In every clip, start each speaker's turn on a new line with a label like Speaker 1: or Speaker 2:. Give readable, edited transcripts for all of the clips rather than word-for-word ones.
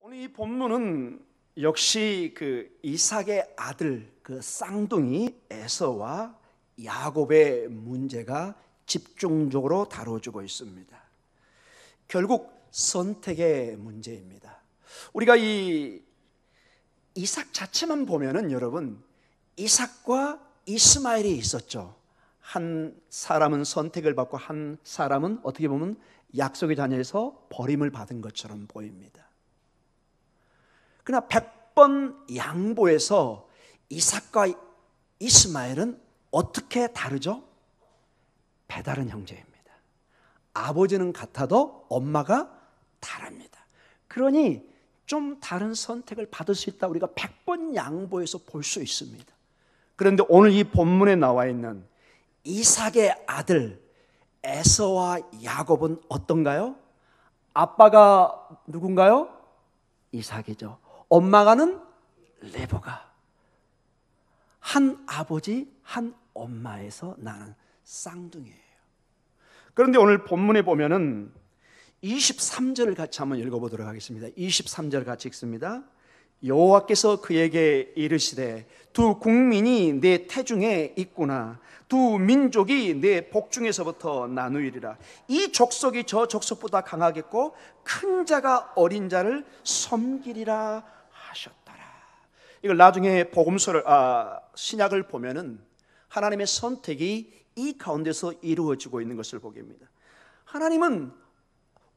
Speaker 1: 오늘 이 본문은 역시 그 이삭의 아들 그 쌍둥이 에서와 야곱의 문제가 집중적으로 다뤄지고 있습니다. 결국 선택의 문제입니다. 우리가 이 이삭 자체만 보면은 여러분, 이삭과 이스마엘이 있었죠. 한 사람은 선택을 받고 한 사람은 어떻게 보면 약속의 자녀에서 버림을 받은 것처럼 보입니다. 그러나 100번 양보해서 이삭과 이스마엘은 어떻게 다르죠? 배다른 형제입니다. 아버지는 같아도 엄마가 다릅니다. 그러니 좀 다른 선택을 받을 수 있다, 우리가 100번 양보해서 볼 수 있습니다. 그런데 오늘 이 본문에 나와 있는 이삭의 아들 에서와 야곱은 어떤가요? 아빠가 누군가요? 이삭이죠. 엄마가는 레베카. 한 아버지 한 엄마에서 나는 쌍둥이에요. 그런데 오늘 본문에 보면은 23절을 같이 한번 읽어보도록 하겠습니다. 23절 같이 읽습니다. 여호와께서 그에게 이르시되 두 국민이 내 태중에 있구나. 두 민족이 내 복중에서부터 나누리라. 이 족속이 저 족속보다 강하겠고 큰 자가 어린 자를 섬기리라 하셨더라. 이걸 나중에 복음서를 신약을 보면은 하나님의 선택이 이 가운데서 이루어지고 있는 것을 보게 됩니다. 하나님은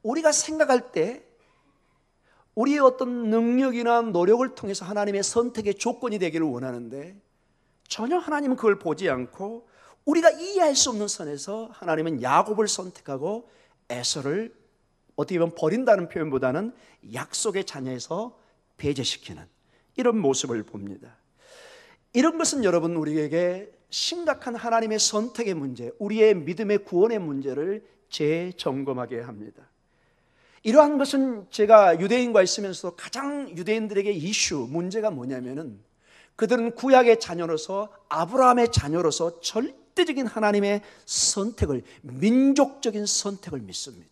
Speaker 1: 우리가 생각할 때 우리의 어떤 능력이나 노력을 통해서 하나님의 선택의 조건이 되기를 원하는데, 전혀 하나님은 그걸 보지 않고 우리가 이해할 수 없는 선에서 하나님은 야곱을 선택하고 에서를 어떻게 보면 버린다는 표현보다는 약속의 자녀에서 배제시키는 이런 모습을 봅니다. 이런 것은 여러분, 우리에게 심각한 하나님의 선택의 문제, 우리의 믿음의 구원의 문제를 재점검하게 합니다. 이러한 것은 제가 유대인과 있으면서 가장 유대인들에게 문제가 뭐냐면은, 그들은 구약의 자녀로서, 아브라함의 자녀로서 절대적인 하나님의 선택을, 민족적인 선택을 믿습니다.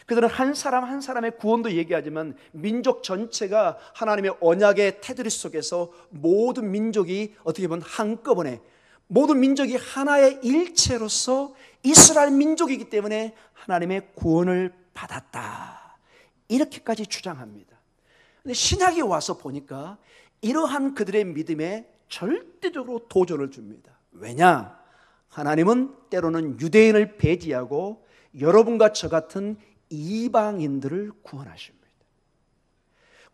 Speaker 1: 그들은 한 사람 한 사람의 구원도 얘기하지만 민족 전체가 하나님의 언약의 테두리 속에서 모든 민족이 어떻게 보면 한꺼번에, 모든 민족이 하나의 일체로서 이스라엘 민족이기 때문에 하나님의 구원을 받았다, 이렇게까지 주장합니다. 그런데 신약이 와서 보니까 이러한 그들의 믿음에 절대적으로 도전을 줍니다. 왜냐? 하나님은 때로는 유대인을 배제하고 여러분과 저 같은 이방인들을 구원하십니다.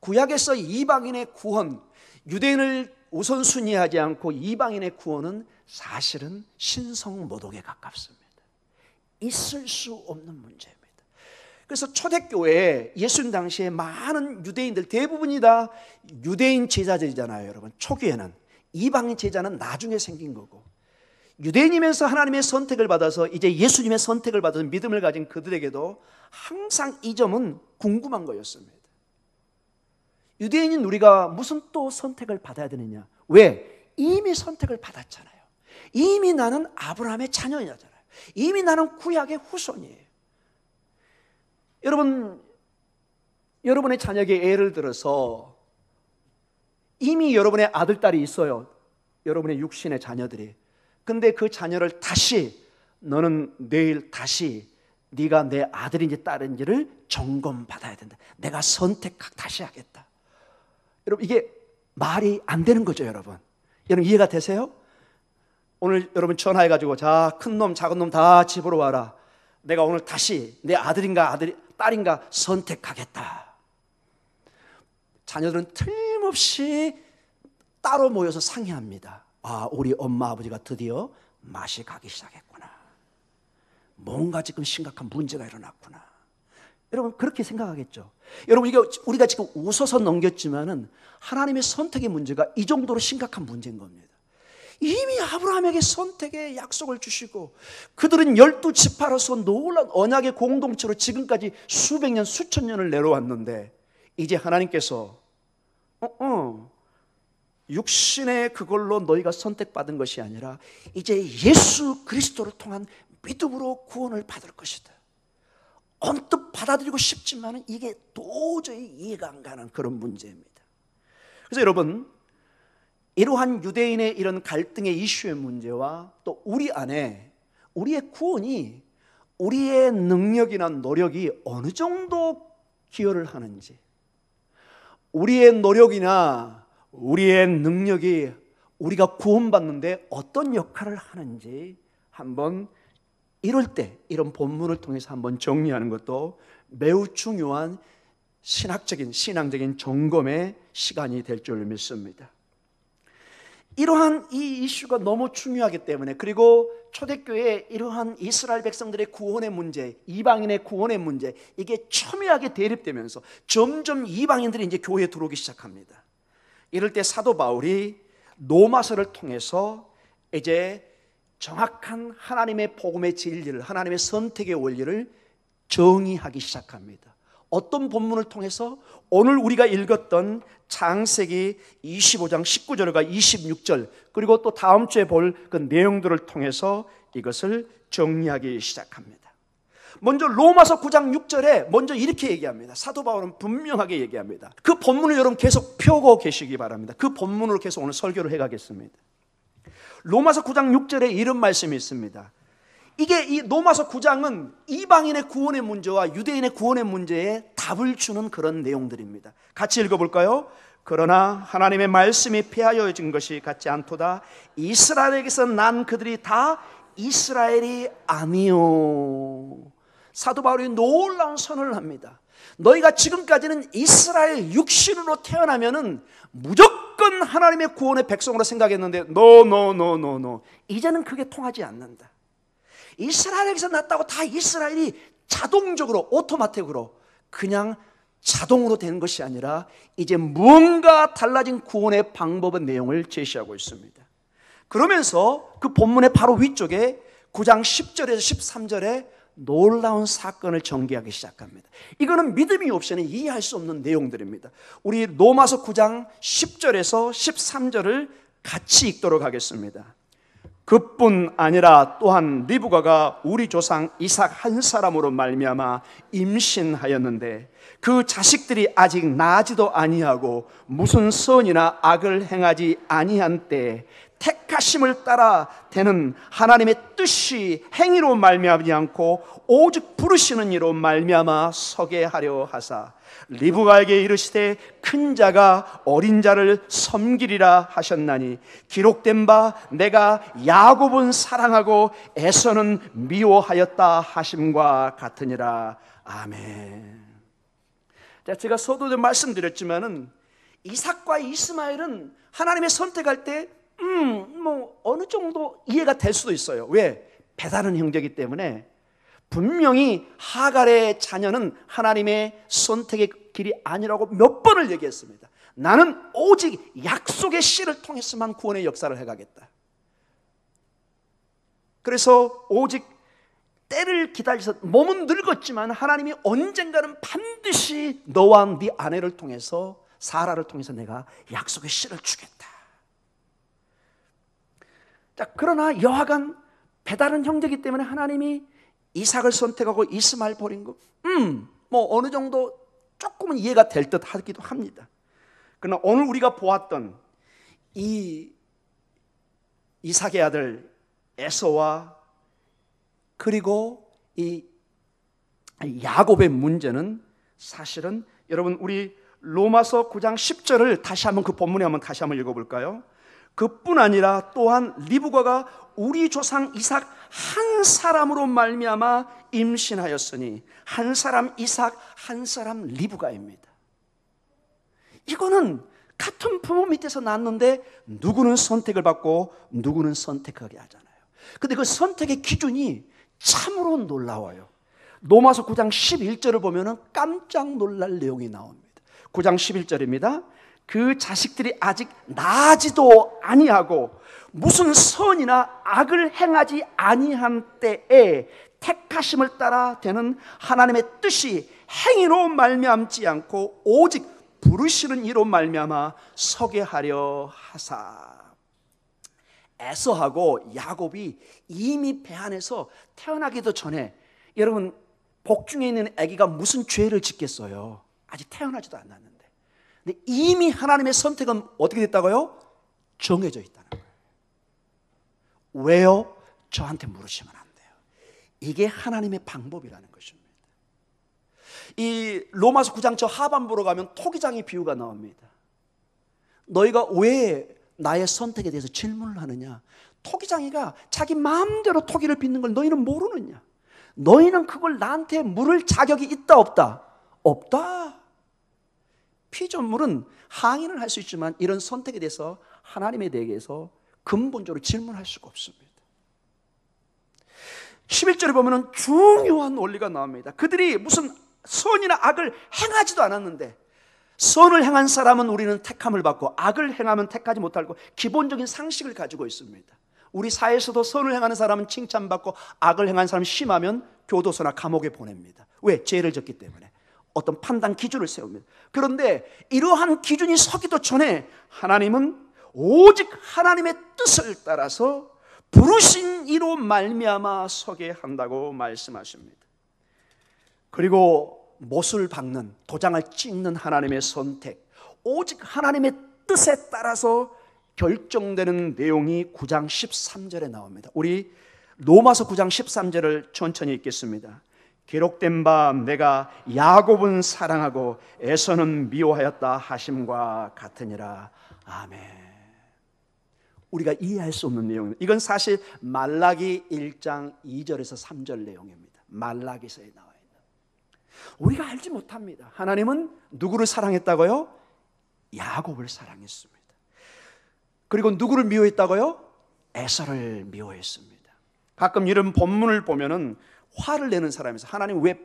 Speaker 1: 구약에서 이방인의 구원, 유대인을 우선순위하지 않고 이방인의 구원은 사실은 신성모독에 가깝습니다. 있을 수 없는 문제입니다. 그래서 초대교회에 예수님 당시에 많은 유대인들, 대부분이 다 유대인 제자들이잖아요. 여러분, 초기에는. 이방인 제자는 나중에 생긴 거고, 유대인이면서 하나님의 선택을 받아서 이제 예수님의 선택을 받아서 믿음을 가진 그들에게도 항상 이 점은 궁금한 거였습니다. 유대인인 우리가 무슨 또 선택을 받아야 되느냐? 왜? 이미 선택을 받았잖아요. 이미 나는 아브라함의 자녀잖아요. 이미 나는 구약의 후손이에요. 여러분, 여러분의 자녀에게 예를 들어서 이미 여러분의 아들, 딸이 있어요. 여러분의 육신의 자녀들이. 근데 그 자녀를 다시, 너는 내일 다시 네가 내 아들인지 딸인지를 점검받아야 된다. 내가 선택 다시 하겠다. 여러분, 이게 말이 안 되는 거죠, 여러분. 여러분, 이해가 되세요? 오늘 여러분 전화해가지고, 자, 큰 놈, 작은 놈 다 집으로 와라. 내가 오늘 다시 내 아들인가 딸인가 선택하겠다. 자녀들은 틀림없이 따로 모여서 상의합니다. 우리 엄마 아버지가 드디어 맛이 가기 시작했구나. 뭔가 지금 심각한 문제가 일어났구나. 여러분, 그렇게 생각하겠죠. 여러분, 이게 우리가 지금 웃어서 넘겼지만은 하나님의 선택의 문제가 이 정도로 심각한 문제인 겁니다. 이미 아브라함에게 선택의 약속을 주시고 그들은 12지파로서 놀라운 언약의 공동체로 지금까지 수백 년, 수천 년을 내려왔는데, 이제 하나님께서 육신의 그걸로 너희가 선택받은 것이 아니라 이제 예수 그리스도를 통한 믿음으로 구원을 받을 것이다. 언뜻 받아들이고 싶지만 이게 도저히 이해가 안 가는 그런 문제입니다. 그래서 여러분, 이러한 유대인의 이런 갈등의 이슈의 문제와 또 우리 안에 우리의 구원이 우리의 능력이나 노력이 어느 정도 기여를 하는지, 우리의 노력이나 우리의 능력이 우리가 구원받는데 어떤 역할을 하는지 한번 이럴 때 이런 본문을 통해서 한번 정리하는 것도 매우 중요한 신앙적인 점검의 시간이 될 줄 믿습니다. 이러한 이 이슈가 너무 중요하기 때문에, 그리고 초대교회에 이러한 이스라엘 백성들의 구원의 문제, 이방인의 구원의 문제, 이게 첨예하게 대립되면서 점점 이방인들이 이제 교회에 들어오기 시작합니다. 이럴 때 사도 바울이 로마서를 통해서 이제 정확한 하나님의 복음의 진리를, 하나님의 선택의 원리를 정의하기 시작합니다. 어떤 본문을 통해서? 오늘 우리가 읽었던 창세기 25장 19절과 26절, 그리고 또 다음 주에 볼 그 내용들을 통해서 이것을 정리하기 시작합니다. 먼저 로마서 9장 6절에 먼저 이렇게 얘기합니다. 사도 바울은 분명하게 얘기합니다. 그 본문을 여러분 계속 펴고 계시기 바랍니다. 그 본문으로 계속 오늘 설교를 해가겠습니다. 로마서 9장 6절에 이런 말씀이 있습니다. 이게 이 로마서 9장은 이방인의 구원의 문제와 유대인의 구원의 문제에 답을 주는 그런 내용들입니다. 같이 읽어볼까요? 그러나 하나님의 말씀이 폐하여진 것이 같지 않도다. 이스라엘에게서 난 그들이 다 이스라엘이 아니요. 사도 바울이 놀라운 선언을 합니다. 너희가 지금까지는 이스라엘 육신으로 태어나면은 무조건 하나님의 구원의 백성으로 생각했는데 노. 이제는 그게 통하지 않는다. 이스라엘에게서 났다고 다 이스라엘이 자동적으로 오토마틱으로 그냥 자동으로 되는 것이 아니라 이제 무언가 달라진 구원의 방법의 내용을 제시하고 있습니다. 그러면서 그 본문의 바로 위쪽에 9장 10절에서 13절에 놀라운 사건을 전개하기 시작합니다. 이거는 믿음이 없이는 이해할 수 없는 내용들입니다. 우리 로마서 9장 10절에서 13절을 같이 읽도록 하겠습니다. 그뿐 아니라 또한 리브가가 우리 조상 이삭 한 사람으로 말미암아 임신하였는데 그 자식들이 아직 나지도 아니하고 무슨 선이나 악을 행하지 아니한 때에 택하심을 따라 되는 하나님의 뜻이 행위로 말미암지 않고 오직 부르시는 이로 말미암아 서게 하려 하사 리브가에게 이르시되 큰 자가 어린 자를 섬기리라 하셨나니 기록된 바 내가 야곱은 사랑하고 에서는 미워하였다 하심과 같으니라. 아멘. 자, 제가 서두에 말씀드렸지만은 이삭과 이스마엘은 하나님의 선택할 때 어느 정도 이해가 될 수도 있어요. 왜? 배다른 형제이기 때문에. 분명히 하갈의 자녀는 하나님의 선택의 길이 아니라고 몇 번을 얘기했습니다. 나는 오직 약속의 씨를 통해서만 구원의 역사를 해가겠다. 그래서 오직 때를 기다려서 몸은 늙었지만 하나님이 언젠가는 반드시 너와 네 아내를 통해서 사라를 통해서 내가 약속의 씨를 주겠다. 자, 그러나 여하간 배다른 형제이기 때문에 하나님이 이삭을 선택하고 이스마엘 버린 거, 어느 정도 조금은 이해가 될 듯 하기도 합니다. 그러나 오늘 우리가 보았던 이 이삭의 아들 에서와 그리고 이 야곱의 문제는 사실은 여러분 우리 로마서 9장 10절을 다시 한번 그 본문에 한번 다시 한번 읽어볼까요? 그뿐 아니라 또한 리브가가 우리 조상 이삭 한 사람으로 말미암아 임신하였으니 한 사람 이삭 한 사람 리브가입니다. 이거는 같은 부모 밑에서 낳았는데 누구는 선택을 받고 누구는 선택하게 하잖아요. 근데 그 선택의 기준이 참으로 놀라워요. 로마서 9장 11절을 보면은 깜짝 놀랄 내용이 나옵니다. 9장 11절입니다. 그 자식들이 아직 나지도 아니하고 무슨 선이나 악을 행하지 아니한 때에 택하심을 따라 되는 하나님의 뜻이 행위로 말미암지 않고 오직 부르시는 이로 말미암아 서게 하려 하사. 에서하고 야곱이 이미 배 안에서 태어나기도 전에, 여러분 복중에 있는 아기가 무슨 죄를 짓겠어요? 아직 태어나지도 않았는데. 근데 이미 하나님의 선택은 어떻게 됐다고요? 정해져 있다는 거예요. 왜요? 저한테 물으시면 안 돼요. 이게 하나님의 방법이라는 것입니다. 이 로마서 9장 저 하반부로 가면 토기장의 비유가 나옵니다. 너희가 왜 나의 선택에 대해서 질문을 하느냐? 토기장이가 자기 마음대로 토기를 빚는 걸 너희는 모르느냐? 너희는 그걸 나한테 물을 자격이 있다 없다? 없다. 피조물은 항의를 할 수 있지만 이런 선택에 대해서 하나님에 대해서 근본적으로 질문할 수가 없습니다. 11절에 보면 중요한 원리가 나옵니다. 그들이 무슨 선이나 악을 행하지도 않았는데, 선을 행한 사람은 우리는 택함을 받고 악을 행하면 택하지 못하고 기본적인 상식을 가지고 있습니다. 우리 사회에서도 선을 행하는 사람은 칭찬받고 악을 행한 사람은 심하면 교도소나 감옥에 보냅니다. 왜? 죄를 졌기 때문에. 어떤 판단 기준을 세웁니다. 그런데 이러한 기준이 서기도 전에 하나님은 오직 하나님의 뜻을 따라서 부르신 이로 말미암아 서게 한다고 말씀하십니다. 그리고 못을 박는, 도장을 찍는 하나님의 선택, 오직 하나님의 뜻에 따라서 결정되는 내용이 9장 13절에 나옵니다. 우리 로마서 9장 13절을 천천히 읽겠습니다. 기록된 바 내가 야곱은 사랑하고 에서는 미워하였다 하심과 같으니라. 아멘. 우리가 이해할 수 없는 내용입니다. 이건 사실 말라기 1장 2절에서 3절 내용입니다. 말라기서에 나와 있는. 우리가 알지 못합니다. 하나님은 누구를 사랑했다고요? 야곱을 사랑했습니다. 그리고 누구를 미워했다고요? 에서를 미워했습니다. 가끔 이런 본문을 보면은 화를 내는 사람에서 하나님 왜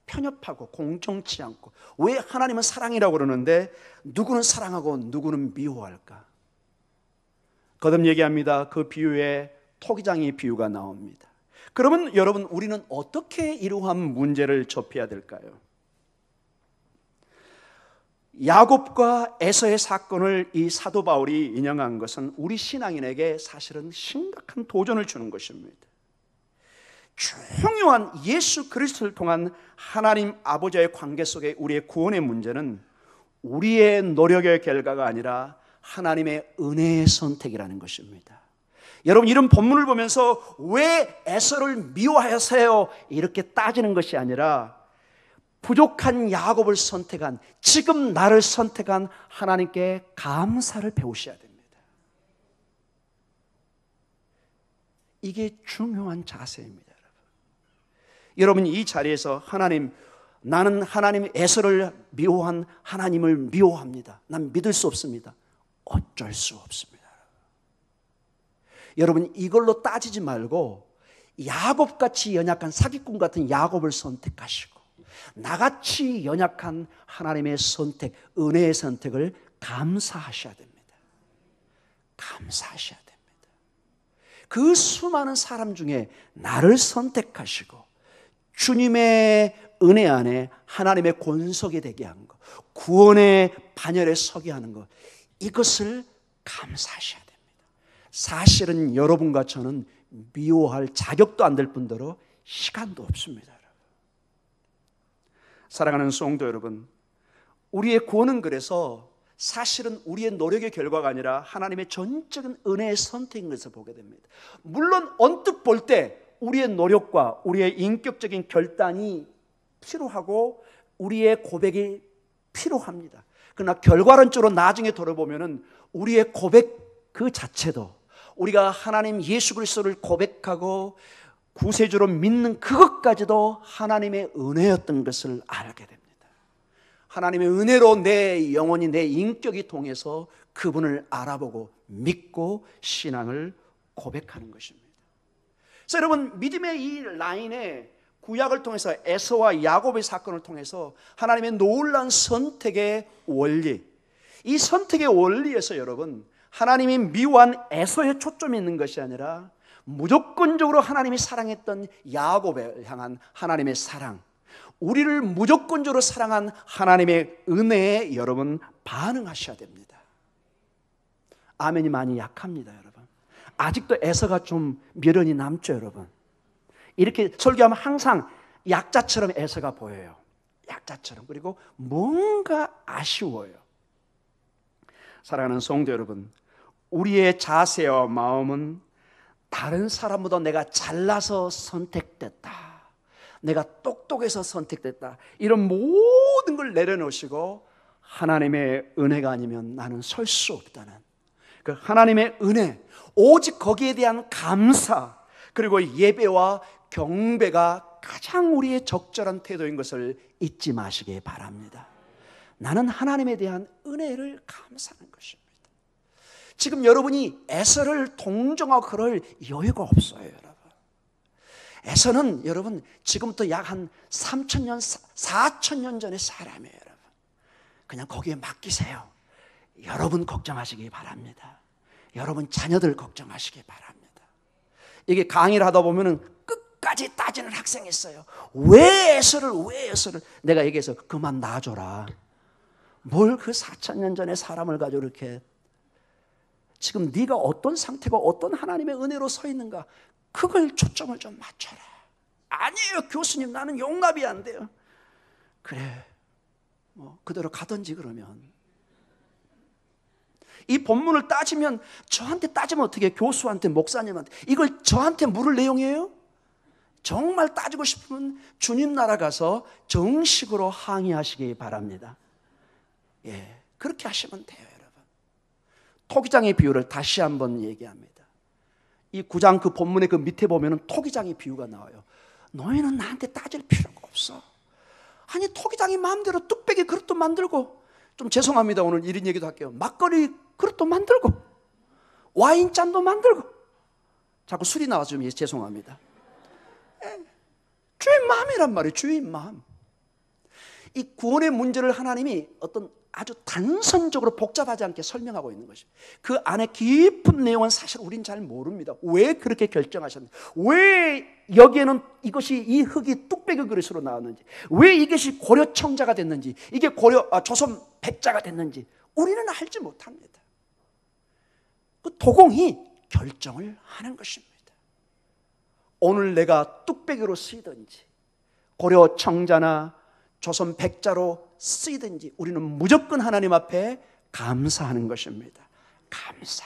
Speaker 1: 편협하고 공정치 않고 왜 하나님은 사랑이라고 그러는데 누구는 사랑하고 누구는 미워할까? 거듭 얘기합니다. 그 비유에 토기장의 비유가 나옵니다. 그러면 여러분, 우리는 어떻게 이러한 문제를 접해야 될까요? 야곱과 에서의 사건을 이 사도 바울이 인용한 것은 우리 신앙인에게 사실은 심각한 도전을 주는 것입니다. 중요한 예수 그리스도를 통한 하나님 아버지의 관계 속에 우리의 구원의 문제는 우리의 노력의 결과가 아니라 하나님의 은혜의 선택이라는 것입니다. 여러분, 이런 본문을 보면서 왜 에서를 미워하세요? 이렇게 따지는 것이 아니라 부족한 야곱을 선택한, 지금 나를 선택한 하나님께 감사를 배우셔야 됩니다. 이게 중요한 자세입니다. 여러분, 이 자리에서 하나님, 나는 하나님 에서를 미워한 하나님을 미워합니다. 난 믿을 수 없습니다. 어쩔 수 없습니다. 여러분, 이걸로 따지지 말고 야곱같이 연약한 사기꾼 같은 야곱을 선택하시고 나같이 연약한 하나님의 선택, 은혜의 선택을 감사하셔야 됩니다. 감사하셔야 됩니다. 그 수많은 사람 중에 나를 선택하시고 주님의 은혜 안에 하나님의 권속이 되게 한 것, 구원의 반열에 서게 하는 것, 이것을 감사하셔야 됩니다. 사실은 여러분과 저는 미워할 자격도 안 될 뿐더러 시간도 없습니다. 사랑하는 성도 여러분, 우리의 구원은 그래서 사실은 우리의 노력의 결과가 아니라 하나님의 전적인 은혜의 선택인 것을 보게 됩니다. 물론 언뜻 볼 때 우리의 노력과 우리의 인격적인 결단이 필요하고 우리의 고백이 필요합니다. 그러나 결과론적으로 나중에 돌아보면은 우리의 고백 그 자체도, 우리가 하나님 예수 그리스도를 고백하고 구세주로 믿는 그것까지도 하나님의 은혜였던 것을 알게 됩니다. 하나님의 은혜로 내 영혼이, 내 인격이 통해서 그분을 알아보고 믿고 신앙을 고백하는 것입니다. 그래서 여러분, 믿음의 이 라인에 구약을 통해서 에서와 야곱의 사건을 통해서 하나님의 놀라운 선택의 원리, 이 선택의 원리에서 여러분, 하나님이 미워한 에서에 초점이 있는 것이 아니라 무조건적으로 하나님이 사랑했던 야곱을 향한 하나님의 사랑, 우리를 무조건적으로 사랑한 하나님의 은혜에 여러분 반응하셔야 됩니다. 아멘이 많이 약합니다, 여러분. 아직도 에서가 좀 미련이 남죠, 여러분. 이렇게 설교하면 항상 약자처럼 에서가 보여요. 약자처럼. 그리고 뭔가 아쉬워요. 사랑하는 성도 여러분, 우리의 자세와 마음은 다른 사람보다 내가 잘나서 선택됐다, 내가 똑똑해서 선택됐다, 이런 모든 걸 내려놓으시고 하나님의 은혜가 아니면 나는 설 수 없다는 그 하나님의 은혜, 오직 거기에 대한 감사, 그리고 예배와 경배가 가장 우리의 적절한 태도인 것을 잊지 마시기 바랍니다. 나는 하나님에 대한 은혜를 감사하는 것입니다. 지금 여러분이 에서를 동정하고 그럴 여유가 없어요, 여러분. 에서는 여러분 지금부터 약 한 3,000년, 4,000년 전의 사람이에요, 여러분. 그냥 거기에 맡기세요. 여러분 걱정하시기 바랍니다. 여러분 자녀들 걱정하시기 바랍니다. 이게 강의를 하다 보면은 끝까지 따지는 학생이 있어요. 왜 에서를 내가 얘기해서 그만 놔줘라. 뭘 그 4,000년 전의 사람을 가지고 이렇게, 지금 네가 어떤 상태고 어떤 하나님의 은혜로 서 있는가, 그걸 초점을 좀 맞춰라. 아니에요 교수님, 나는 용납이 안 돼요. 그래, 그대로 가든지. 그러면 이 본문을 따지면, 저한테 따지면 어떻게, 교수한테, 목사님한테, 이걸 저한테 물을 내용이에요? 정말 따지고 싶으면 주님 나라 가서 정식으로 항의하시기 바랍니다. 예, 그렇게 하시면 돼요, 여러분. 토기장의 비유를 다시 한번 얘기합니다. 이 9장 그 본문의 그 밑에 보면은 토기장의 비유가 나와요. 너희는 나한테 따질 필요가 없어. 아니, 토기장이 마음대로 뚝배기 그릇도 만들고, 좀 죄송합니다, 오늘 이런 얘기도 할게요. 막걸리 그릇도 만들고, 와인잔도 만들고, 자꾸 술이 나와서 좀 죄송합니다. 주의 마음이란 말이에요. 주의 마음. 이 구원의 문제를 하나님이 어떤 아주 단선적으로 복잡하지 않게 설명하고 있는 것입니다. 그 안에 깊은 내용은 사실 우린 잘 모릅니다. 왜 그렇게 결정하셨는지, 왜 여기에는 이것이, 이 흙이 뚝배기 그릇으로 나왔는지, 왜 이것이 고려 청자가 됐는지, 이게 조선 백자가 됐는지 우리는 알지 못합니다. 그 도공이 결정을 하는 것입니다. 오늘 내가 뚝배기로 쓰이든지 고려 청자나 조선 백자로 쓰이든지 우리는 무조건 하나님 앞에 감사하는 것입니다. 감사.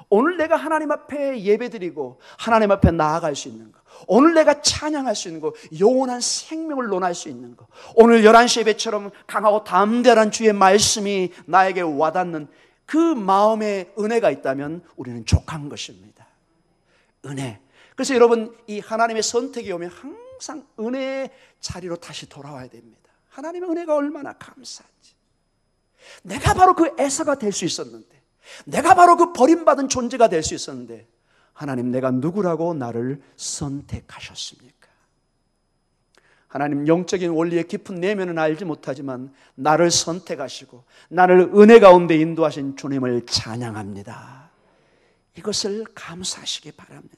Speaker 1: 오늘 내가 하나님 앞에 예배드리고 하나님 앞에 나아갈 수 있는 것, 오늘 내가 찬양할 수 있는 것, 영원한 생명을 논할 수 있는 것, 오늘 11시 예배처럼 강하고 담대한 주의 말씀이 나에게 와닿는 그 마음의 은혜가 있다면 우리는 족한 것입니다. 은혜. 그래서 여러분, 이 하나님의 선택이 오면 항상 은혜의 자리로 다시 돌아와야 됩니다. 하나님의 은혜가 얼마나 감사한지. 내가 바로 그 에서가 될 수 있었는데, 내가 바로 그 버림받은 존재가 될 수 있었는데, 하나님, 내가 누구라고 나를 선택하셨습니까? 하나님, 영적인 원리의 깊은 내면은 알지 못하지만 나를 선택하시고 나를 은혜 가운데 인도하신 주님을 찬양합니다. 이것을 감사하시기 바랍니다.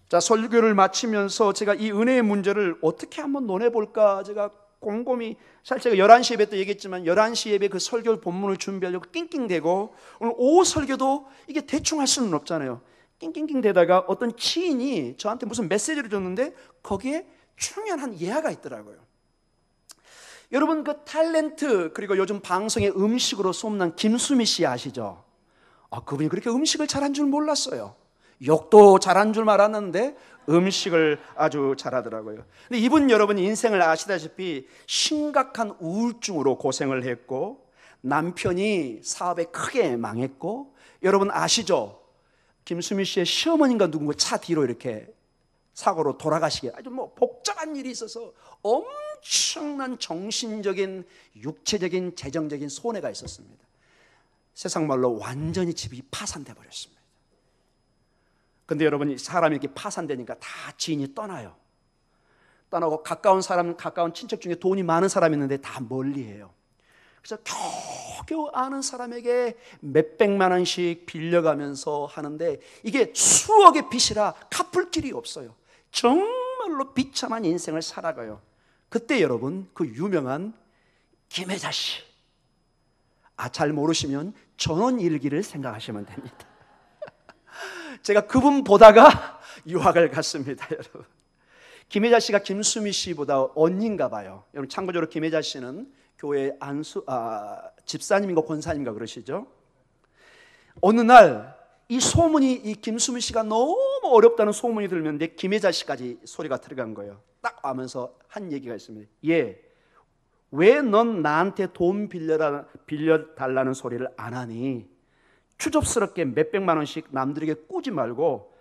Speaker 1: 자, 설교를 마치면서 제가 이 은혜의 문제를 어떻게 한번 논해볼까, 제가 곰곰이, 사실 제가 11시 예배 때 얘기했지만 11시 예배 그 설교 본문을 준비하려고 낑낑대고, 오늘 오후 설교도 이게 대충 할 수는 없잖아요. 낑낑낑 대다가 어떤 지인이 저한테 무슨 메시지를 줬는데 거기에 중요한 한 예화가 있더라고요. 여러분, 그 탤런트, 그리고 요즘 방송의 음식으로 소문난 김수미 씨 아시죠? 그분이 그렇게 음식을 잘한 줄 몰랐어요. 욕도 잘한 줄 알았는데 음식을 아주 잘하더라고요. 근데 이분, 여러분 인생을 아시다시피 심각한 우울증으로 고생을 했고, 남편이 사업에 크게 망했고, 여러분 아시죠? 김수미 씨의 시어머니가 누군가 차 뒤로 이렇게 사고로 돌아가시게, 아주 복잡한 일이 있어서 엄청난 정신적인, 육체적인, 재정적인 손해가 있었습니다. 세상 말로 완전히 집이 파산돼 버렸습니다. 근데 여러분, 사람이 이렇게 파산되니까 다 지인이 떠나요. 떠나고 가까운 사람, 가까운 친척 중에 돈이 많은 사람이 있는데 다 멀리해요. 그래서 겨우 아는 사람에게 몇백만 원씩 빌려가면서 하는데 이게 수억의 빚이라 갚을 길이 없어요. 정말로 비참한 인생을 살아가요. 그때 여러분, 그 유명한 김혜자 씨, 잘 모르시면 전원일기를 생각하시면 됩니다. 제가 그분 보다가 유학을 갔습니다, 여러분. 김혜자 씨가 김수미 씨보다 언니인가 봐요. 여러분 참고적으로 김혜자 씨는 교회 집사님인가 권사님인가 그러시죠. 어느 날 이 소문이, 이 김수미 씨가 너무 어렵다는 소문이 들렸는데 김혜자 씨까지 소리가 들어간 거예요. 딱 하면서 한 얘기가 있습니다. 예, 왜 넌 나한테 돈 빌려달라는 소리를 안 하니? 추접스럽게 몇백만 원씩 남들에게 꾸지 말고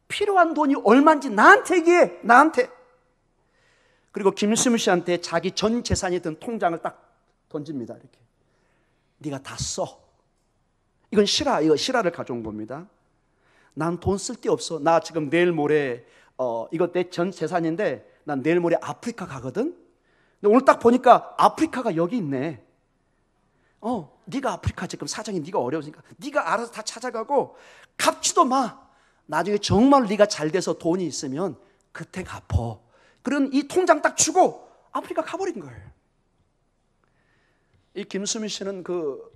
Speaker 1: 필요한 돈이 얼마인지 나한테 얘기해. 나한테. 그리고 김수미 씨한테 자기 전 재산이 든 통장을 딱 던집니다. 이렇게. 네가 다 써. 이건 이거 실화를 가져온 겁니다. 난 돈 쓸 데 없어. 나 지금 내일 모레 이거 내 전 재산인데 난 내일 모레 아프리카 가거든. 근데 오늘 딱 보니까 아프리카가 여기 있네. 네가 아프리카 지금 사정이 네가 어려우니까 네가 알아서 다 찾아가고 갚지도 마. 나중에 정말 네가 잘 돼서 돈이 있으면 그때 갚어. 그런 이 통장 딱 주고 아프리카 가버린 거예요. 이 김수미 씨는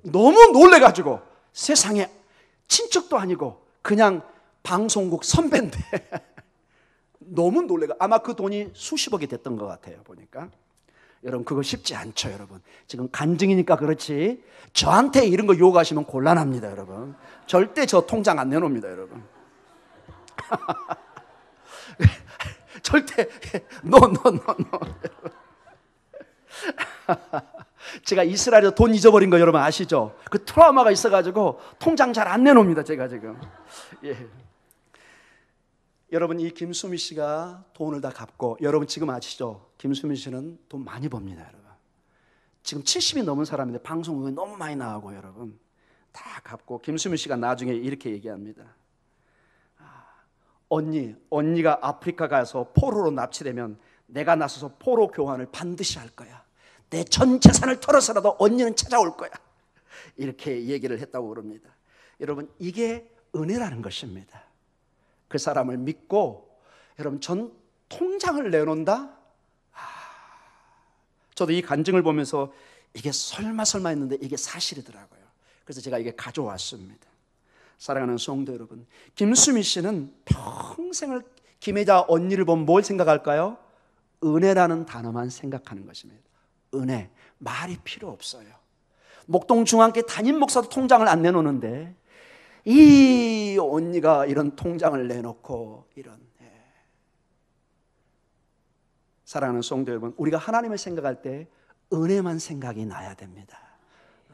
Speaker 1: 너무 놀래가지고 세상에 친척도 아니고 그냥 방송국 선배인데 너무 놀래가. 아마 그 돈이 수십억이 됐던 것 같아요. 보니까. 여러분 그거 쉽지 않죠. 여러분 지금 간증이니까 그렇지 저한테 이런 거 요구하시면 곤란합니다. 여러분 절대 저 통장 안 내놓습니다. 여러분 절대 no. 제가 이스라엘에서 돈 잊어버린 거 여러분 아시죠? 그 트라우마가 있어가지고 통장 잘 안 내놓습니다. 제가 지금. 예. 여러분 이 김수미 씨가 돈을 다 갚고, 여러분 지금 아시죠? 김수미 씨는 돈 많이 법니다. 여러분 지금 70이 넘은 사람인데 방송국에 너무 많이 나가고 여러분 다 갚고, 김수미 씨가 나중에 이렇게 얘기합니다. 언니가 아프리카 가서 포로로 납치되면 내가 나서서 포로 교환을 반드시 할 거야. 내 전 재산을 털어서라도 언니는 찾아올 거야. 이렇게 얘기를 했다고 그럽니다. 여러분 이게 은혜라는 것입니다. 그 사람을 믿고 여러분 전 통장을 내놓는다? 저도 이 간증을 보면서 이게 설마 했는데 이게 사실이더라고요. 그래서 제가 이게 가져왔습니다. 사랑하는 성도 여러분, 김수미 씨는 평생을 김혜자 언니를 보면 뭘 생각할까요? 은혜라는 단어만 생각하는 것입니다. 은혜, 말이 필요 없어요. 목동중앙교회 담임 목사도 통장을 안 내놓는데 이 언니가 이런 통장을 내놓고 이런. 사랑하는 성도 여러분, 우리가 하나님을 생각할 때 은혜만 생각이 나야 됩니다.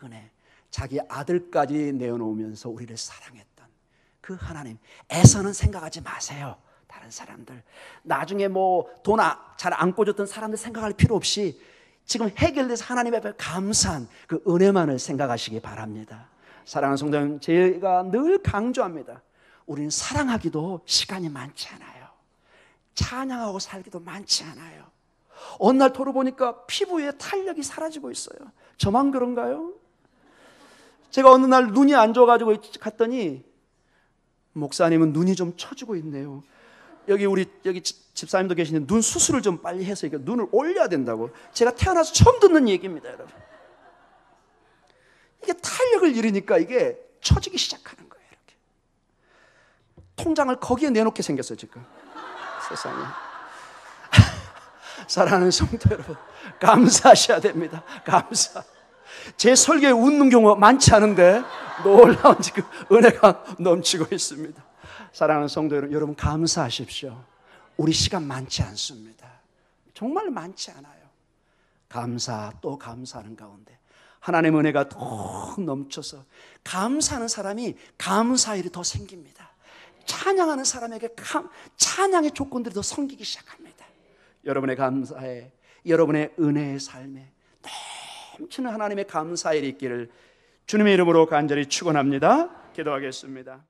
Speaker 1: 은혜, 자기 아들까지 내어놓으면서 우리를 사랑했던 그 하나님, 애서는 생각하지 마세요. 다른 사람들 나중에 뭐 돈 잘 안 꿔줬던 사람들 생각할 필요 없이 지금 해결돼서 하나님 앞에 감사한 그 은혜만을 생각하시기 바랍니다. 사랑하는 성도 여러분, 제가 늘 강조합니다. 우리는 사랑하기도 시간이 많지 않아요. 찬양하고 살기도 많지 않아요. 어느 날 돌아보니까 피부에 탄력이 사라지고 있어요. 저만 그런가요? 제가 어느 날 눈이 안 좋아가지고 갔더니 목사님은 눈이 좀 처지고 있네요. 여기 집사님도 계시는데 눈 수술을 좀 빨리 해서 눈을 올려야 된다고. 제가 태어나서 처음 듣는 얘기입니다, 여러분. 이게 탄력을 잃으니까 이게 처지기 시작하는 거예요. 이렇게 통장을 거기에 내놓게 생겼어요 지금. 세상에. 사랑하는 성도 여러분, 감사하셔야 됩니다. 감사. 제 설교에 웃는 경우가 많지 않은데 놀라운 지금 은혜가 넘치고 있습니다. 사랑하는 성도 여러분, 감사하십시오. 우리 시간 많지 않습니다. 정말 많지 않아요. 감사 또 감사하는 가운데 하나님의 은혜가 더 넘쳐서 감사하는 사람이 감사일이 더 생깁니다. 찬양하는 사람에게 찬양의 조건들이 더 생기기 시작합니다. 여러분의 감사에, 여러분의 은혜의 삶에 넘치는 하나님의 감사일이 있기를 주님의 이름으로 간절히 축원합니다. 기도하겠습니다.